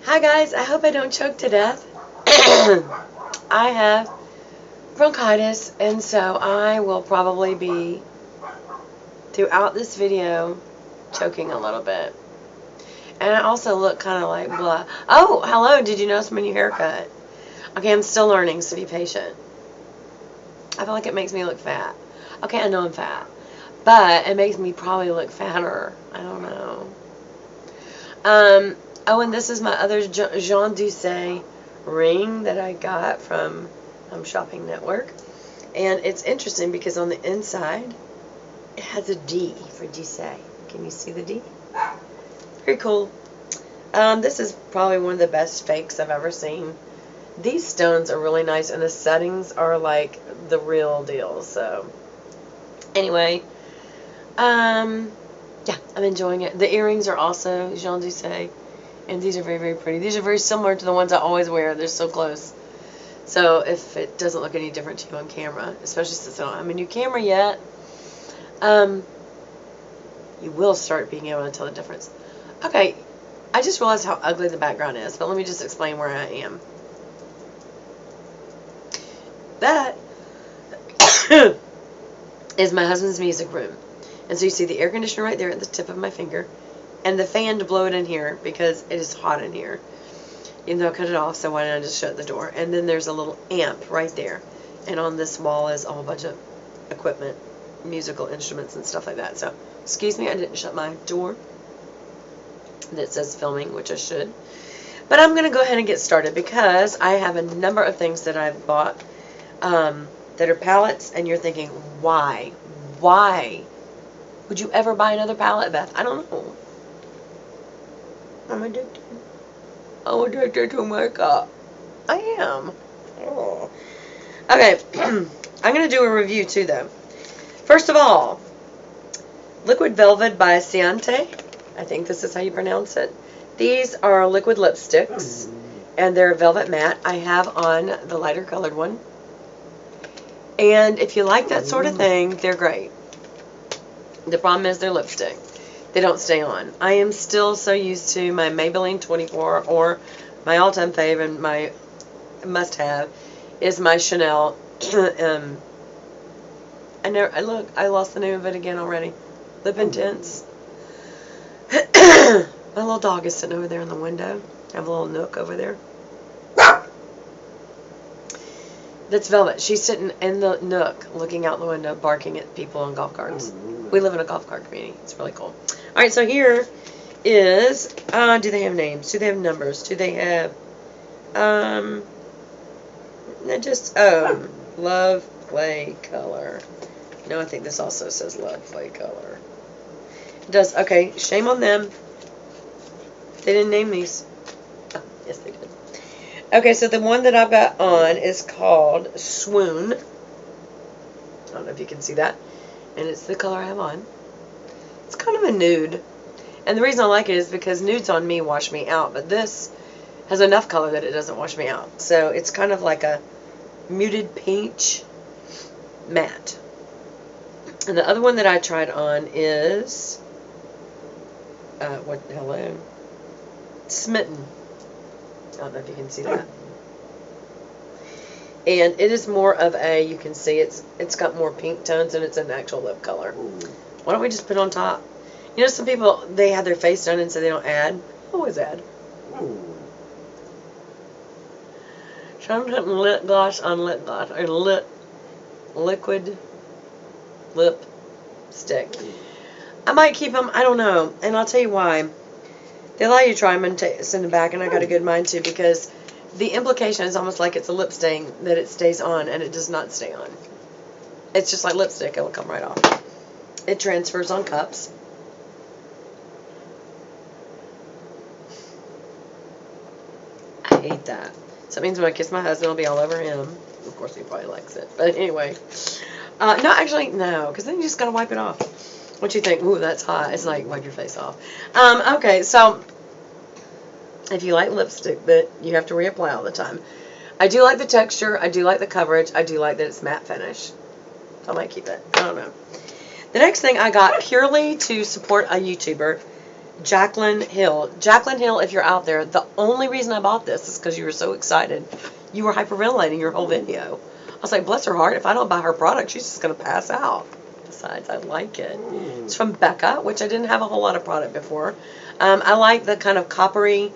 Hi guys, I hope I don't choke to death. I have bronchitis, and so I will probably be, throughout this video, choking a little bit. And I also look kind of like blah. Oh, hello, did you notice my new haircut? Okay, I'm still learning, so be patient. I feel like it makes me look fat. Okay, I know I'm fat, but it makes me probably look fatter. I don't know. Oh, and this is my other Jean Douce ring that I got from Shopping Network. And it's interesting because on the inside, it has a D for Douce. Can you see the D? Very cool. This is probably one of the best fakes I've ever seen. These stones are really nice, and the settings are like the real deal. So, anyway, yeah, I'm enjoying it. The earrings are also Jean Douce, and these are very, very pretty. These are very similar to the ones I always wear. They're so close. So if it doesn't look any different to you on camera, especially since I don't have a new camera yet, you will start being able to tell the difference. Okay, I just realized how ugly the background is, but let me just explain where I am. That is my husband's music room. And so you see the air conditioner right there at the tip of my finger, and the fan to blow it in here because it is hot in here. Even though I cut it off, so why didn't I just shut the door? And then there's a little amp right there. And on this wall is a whole bunch of equipment, musical instruments and stuff like that. So, excuse me, I didn't shut my door that says filming, which I should. But I'm going to go ahead and get started because I have a number of things that I've bought that are palettes, and you're thinking, why? Why would you ever buy another palette, Beth? I don't know. I'm addicted. I'm addicted to makeup. I am. Oh. Okay. I'm going to do a review too, though. First of all, Liquid Velvet by Ciate. I think this is how you pronounce it. These are liquid lipsticks, and they're velvet matte. I have on the lighter colored one. And if you like that sort of thing, they're great. The problem is they're lipstick. They don't stay on. I am still so used to my Maybelline 24, or my all-time fave and my must-have is my Chanel. I lost the name of it again already. Lip Intense. My little dog is sitting over there in the window. I have a little nook over there. That's Velvet. She's sitting in the nook, looking out the window, barking at people on golf carts. We live in a golf cart community. It's really cool. All right, so here is, do they have names? Do they have numbers? Do they have, Love Play Color. No, I think this also says Love Play Color. It does. Okay, shame on them. They didn't name these. Oh, yes, they did. Okay, so the one that I've got on is called Swoon. I don't know if you can see that. And it's the color I have on. It's kind of a nude. And the reason I like it is because nudes on me wash me out. But this has enough color that it doesn't wash me out. So it's kind of like a muted peach matte. And the other one that I tried on is... hello? Smitten. I don't know if you can see that. And it is more of a, you can see it's got more pink tones, and it's an actual lip color. Why don't we just put it on top? You know, some people, they have their face done and so they don't add. Always add. So I'm putting lip gloss on lip gloss, or liquid lip stick. I might keep them, I don't know, and I'll tell you why. They allow you to try them and send them back, and I got a good mind too, because the implication is almost like it's a lip stain, that it stays on, and it does not stay on. It's just like lipstick, it will come right off. It transfers on cups. I hate that. So it means when I kiss my husband, it'll be all over him. Of course, he probably likes it. But anyway. No, actually, no, because then you just got to wipe it off. What you think? Ooh, that's hot. It's like, wipe your face off. Okay, so if you like lipstick that you have to reapply all the time. I do like the texture. I do like the coverage. I do like that it's matte finish. So I might keep it. I don't know. The next thing I got purely to support a YouTuber Kalyn Hill. Kalyn Hill, if you're out there, the only reason I bought this is because you were so excited. You were hyperventilating your whole video. I was like, bless her heart, if I don't buy her product, she's just going to pass out. Besides, I like it. It's from BECCA, which I didn't have a whole lot of product before. I like the kind of coppery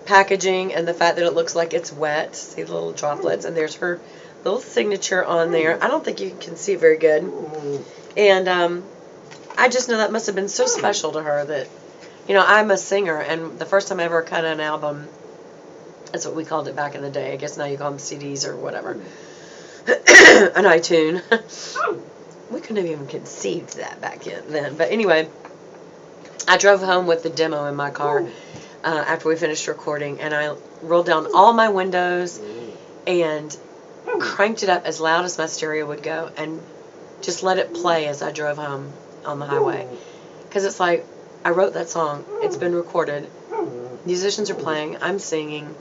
packaging and the fact that it looks like it's wet. See the little droplets, and there's her little signature on there. I don't think you can see it very good. And I just know that must have been so special to her that, you know, I'm a singer, and the first time I ever cut an album, that's what we called it back in the day. I guess now you call them CDs or whatever. An iTunes. We couldn't have even conceived that back then. But anyway, I drove home with the demo in my car after we finished recording, and I rolled down all my windows and cranked it up as loud as my stereo would go and just let it play as I drove home on the highway. Because it's like, I wrote that song. It's been recorded. Musicians are playing. I'm singing.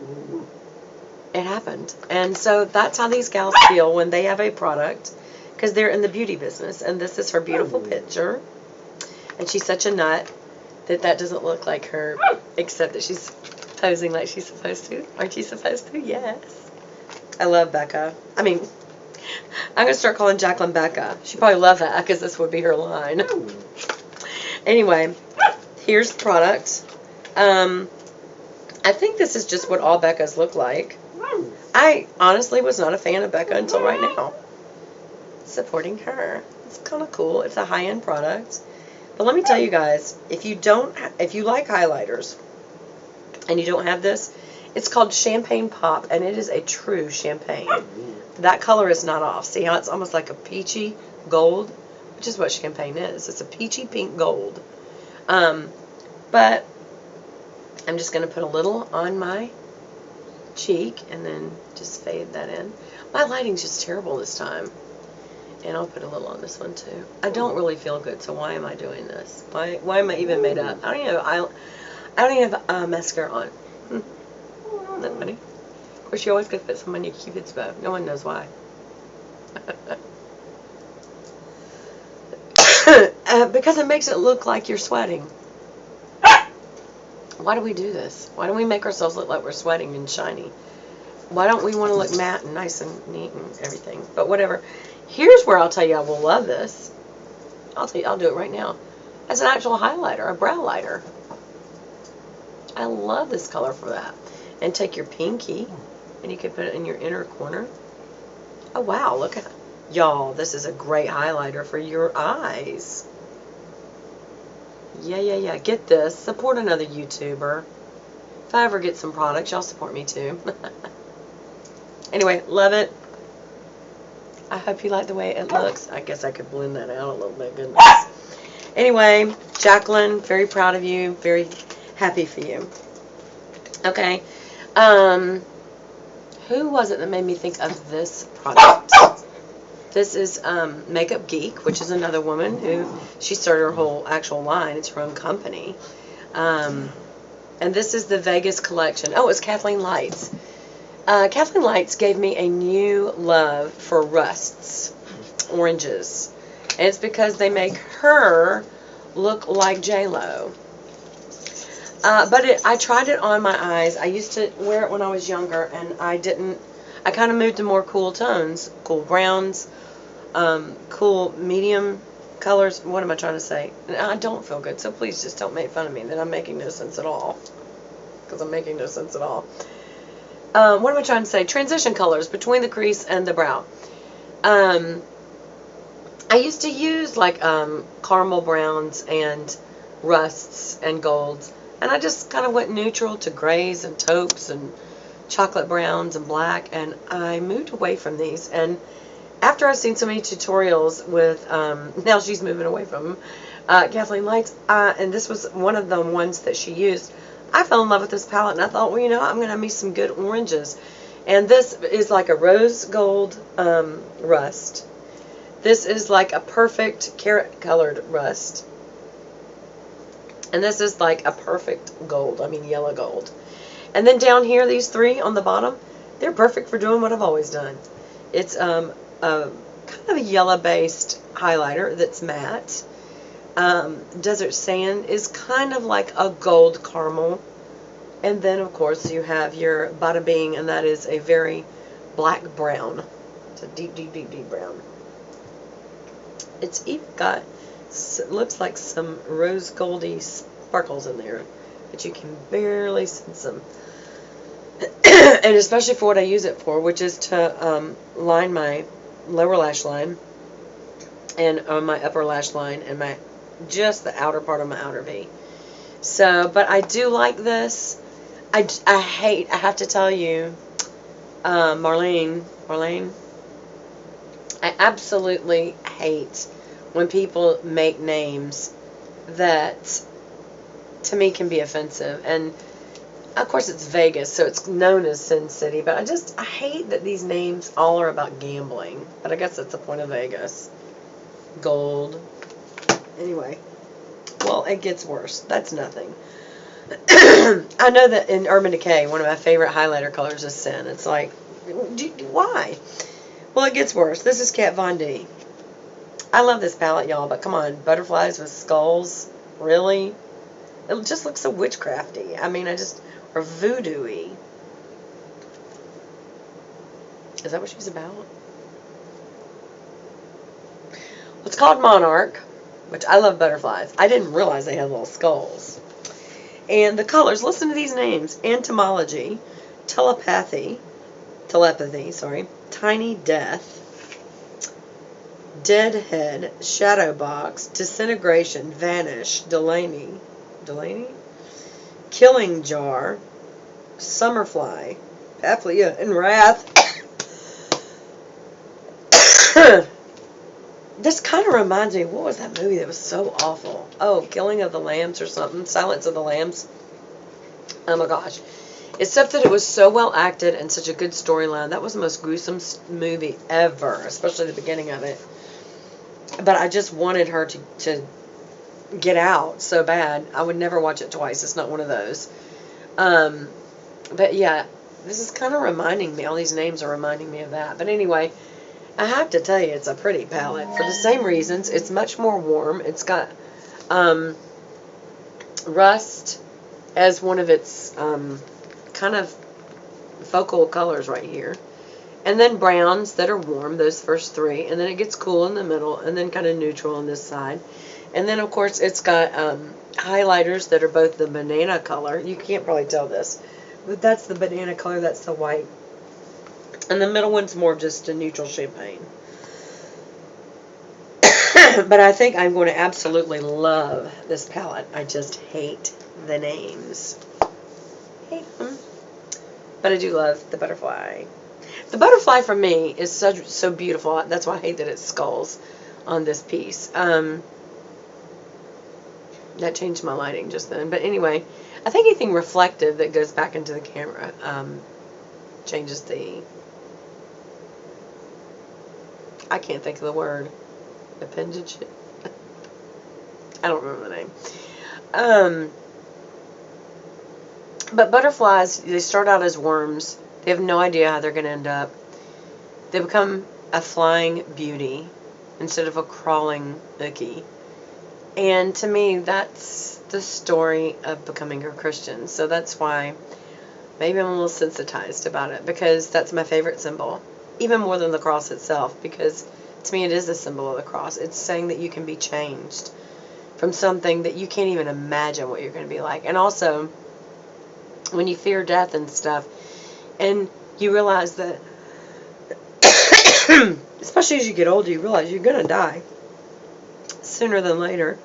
It happened. And so that's how these gals feel when they have a product, because they're in the beauty business. And this is her beautiful picture. And she's such a nut that doesn't look like her, except that she's posing like she's supposed to. Aren't you supposed to? Yes. I love BECCA. I mean, I'm going to start calling Jacqueline BECCA. She'd probably love that because this would be her line. Anyway, here's the product. I think this is just what all BECCAs look like. I honestly was not a fan of BECCA until right now. Supporting her. It's kind of cool. It's a high-end product. But let me tell you guys, if you like highlighters and you don't have this, it's called Champagne Pop, and it is a true champagne. That color is not off. See how it's almost like a peachy gold, which is what champagne is. It's a peachy pink gold. But I'm just going to put a little on my cheek and then just fade that in. My lighting's just terrible this time. And I'll put a little on this one too. I don't really feel good, so why am I doing this? Why am I even made up? I don't even have mascara on. Isn't that funny? Of course, you always could put some on your Cupid's bow. No one knows why. Because it makes it look like you're sweating. Why do we do this? Why don't we make ourselves look like we're sweating and shiny? Why don't we want to look matte and nice and neat and everything? But whatever. Here's where I'll tell you I will love this. I'll tell you, I'll do it right now. As an actual highlighter, a brow lighter. I love this color for that. And take your pinky, and you can put it in your inner corner. Oh, wow, look at it. Y'all, this is a great highlighter for your eyes. Yeah. Get this. Support another YouTuber. If I ever get some products, y'all support me too. Anyway, love it. I hope you like the way it looks. I guess I could blend that out a little bit. Goodness. Anyway, Jacqueline, very proud of you. Very happy for you. Okay. Who was it that made me think of this product? This is Makeupgeek, which is another woman who, she started her whole actual line. It's her own company. And this is the Vegas collection. Oh, it's Kathleen Lights. Kathleen Lights gave me a new love for rusts, oranges. And it's because they make her look like J-Lo. But I tried it on my eyes. I used to wear it when I was younger, and I kind of moved to more cool tones, cool browns, cool medium colors. What am I trying to say? I don't feel good, so please just don't make fun of me that I'm making no sense at all. Because I'm making no sense at all. What am I trying to say? Transition colors between the crease and the brow. I used to use like caramel browns and rusts and golds. And I just kind of went neutral to grays and taupes and chocolate browns and black. And I moved away from these. And after I've seen so many tutorials with, now she's moving away from Kathleen Lights. And this was one of the ones that she used. I fell in love with this palette. And I thought, well, you know, I'm going to have me some good oranges. And this is like a rose gold rust. This is like a perfect carrot colored rust. And this is like a perfect gold. I mean yellow gold. And then down here, these three on the bottom, they're perfect for doing what I've always done. It's a kind of a yellow based highlighter that's matte. Desert Sand is kind of like a gold caramel. And then, of course, you have your Bada Bing, and that is a very black brown. It's a deep, deep, deep, deep brown. It's even got, looks like some rose goldy sparkles in there, but you can barely sense them. And especially for what I use it for, which is to line my lower lash line and my upper lash line and my just the outer part of my outer V. So, but I do like this. I have to tell you, Marlene, I absolutely hate when people make names that to me can be offensive. And of course it's Vegas, so it's known as Sin City, but I hate that these names all are about gambling. But I guess that's the point of Vegas. Gold. Anyway, well, it gets worse. That's nothing. I know that in Urban Decay, one of my favorite highlighter colors is Sin. It's like, why? Well, it gets worse. This is Katvond D. I love this palette, y'all, but come on, butterflies with skulls? Really? It just looks so witchcrafty. I mean, or voodoo-y. Is that what she's about? Well, it's called Monarch, which I love butterflies. I didn't realize they had little skulls. And the colors, listen to these names. Entomology, telepathy, tiny death, deadhead, shadow box, disintegration, vanish, Delaney, killing jar, summerfly, Paplia, and wrath. This kind of reminds me, what was that movie that was so awful? Oh, Killing of the Lambs or something. Silence of the Lambs. Oh my gosh. Except that it was so well acted and such a good storyline. That was the most gruesome movie ever, especially the beginning of it. But I just wanted her to get out so bad. I would never watch it twice. It's not one of those. But yeah, this is kind of reminding me. All these names are reminding me of that. But anyway, I have to tell you, it's a pretty palette. For the same reasons, it's much more warm. It's got rust as one of its kind of focal colors right here. And then browns that are warm, those first three. And then it gets cool in the middle, and then kind of neutral on this side. And then, of course, it's got highlighters that are both the banana color. You can't probably tell this, but that's the banana color, that's the white. And the middle one's more just a neutral champagne. But I think I'm going to absolutely love this palette. I just hate the names. Hate them. But I do love the butterfly. The butterfly for me is so beautiful. That's why I hate that it's skulls on this piece. That changed my lighting just then. But anyway, I think anything reflective that goes back into the camera changes the... I can't think of the word. Appendage? I don't remember the name. But butterflies, they start out as worms. They have no idea how they're going to end up. They become a flying beauty instead of a crawling icky. And to me, that's the story of becoming a Christian. So that's why maybe I'm a little sensitized about it, because that's my favorite symbol. Even more than the cross itself, because to me it is a symbol of the cross. It's saying that you can be changed from something that you can't even imagine what you're going to be like. And also, when you fear death and stuff, and you realize that, especially as you get older, you realize you're going to die sooner than later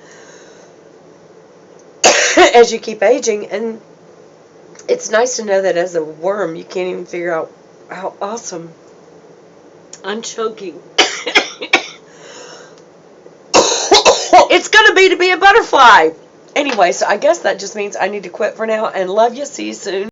as you keep aging. And it's nice to know that as a worm, you can't even figure out how awesome. I'm choking. It's going to be a butterfly. Anyway, so I guess that just means I need to quit for now, and love you. See you soon.